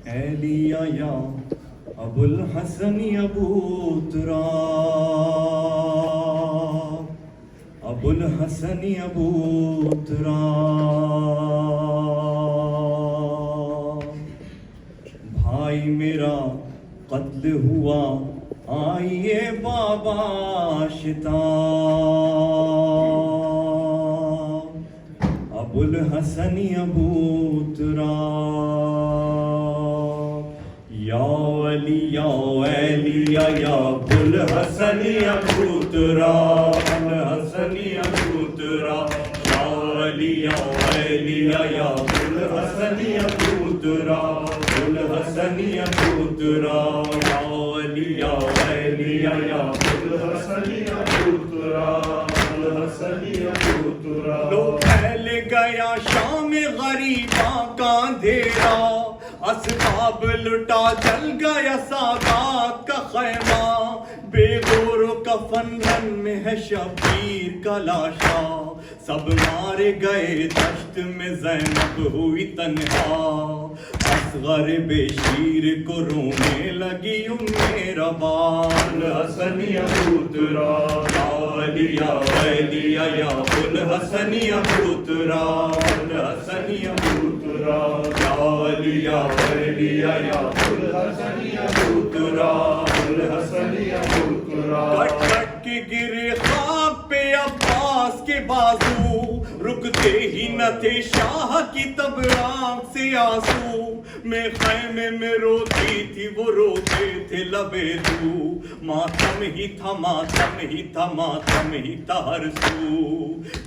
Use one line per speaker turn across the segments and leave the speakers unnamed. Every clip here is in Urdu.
ایلیا یا ابو الحسن ابو تراب، ابو الحسن ابو تراب، بھائی میرا قتل ہوا آئیے بابا شتاب، ابو الحسن ابو تراب، یا علی یا ایلیا یا ابو الحسن ابو تراب، الحسن ابو تراب، یا علی یا ایلیا یا ابو الحسن ابو تراب، الحسن ابو تراب، یا علی یا ایلیا یا ابو الحسن ابو تراب، الحسن ابو تراب۔ لو پھیل گیا شام غریباں کا اندھیرا، اسباب لٹا جل گیا سادات کا خیمہ، بے غور و کفن رن میں ہے شبیر کا لاشا، سب مارے گئے دشت میں زینب ہوئی تنہا، اصغر بے شیر کو رونے لگی ربان، الحسن ابو تراب، یا علی یا ایلیا یا ابو الحسن ابو تراب، الحسن ابو تراب، یا علی یا ایلیا یا ابو الحسن ابو تراب، الحسن ابو تراب۔ کٹ کٹ کے گرے خواب پہ عباس کے بازو، رکتے ہی نہ تھے شاہ کی تب آنکھ سے آنسو، میں خیمے میں روتی تھی وہ روتے تھے لبے دو، ماتم ہی تھا ماتم ہی تھا ماتم ہی تھا ہر سو،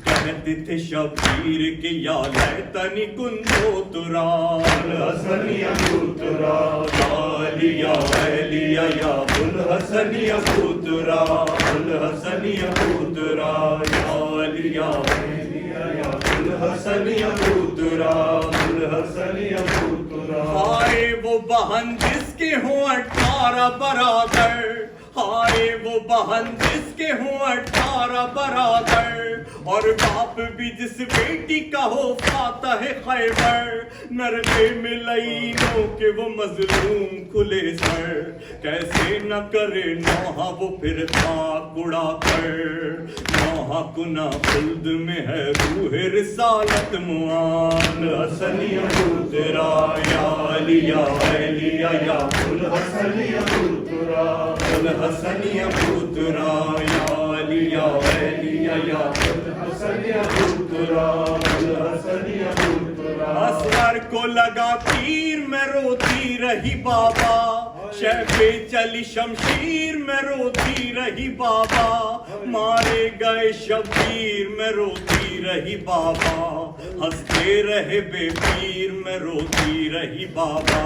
کہتے تھے شبیر کہ یا لیتنی کنتو تراب، الحسن ابو تراب، یا علی یا ایلیا یا ابو الحسن ابو تراب، الحسن ابو تراب، یا علی یا ایلیا یا ابو الحسن ابو تراب، الحسن ابو تراب۔ ہائے وہ بہن جس کے ہوں 18 برادر، ہائے وہ بہن جس کے ہوں 18 برادر، اور باپ بھی جس بیٹی کا ہو فاتح خیبر، نرغے میں لعینوں کے وہ مظلوم کھلے سر، کیسے نہ کرے نوحہ وہ پھر خاک اڑا کر، نوحہ کنا خلد میں ہے روح رسالت معان، الحسن ابو تراب، یا علی یا ایلیا یا ابو الحسن ابو تراب، الحسن ابو تراب، یا علی یا ایلیا یا ابو الحسن ابو تراب، الحسن ابو تراب۔ اصغر کو لگا تیر میں روتی رہی بابا، شیخے چلی شمشیر میں روتی رہی بابا، مارے گئے شبیر میں روتی رہی بابا، ہنستے رہے بے پیر میں روتی رہی بابا،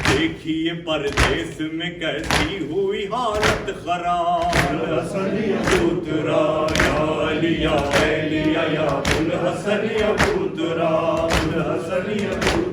دیکھیے پردیس میں کیسی ہوئی حالت خراب، الحسن ابو تراب، یا علی یا ایلیا یا ابو الحسن ابو تراب، الحسن ابو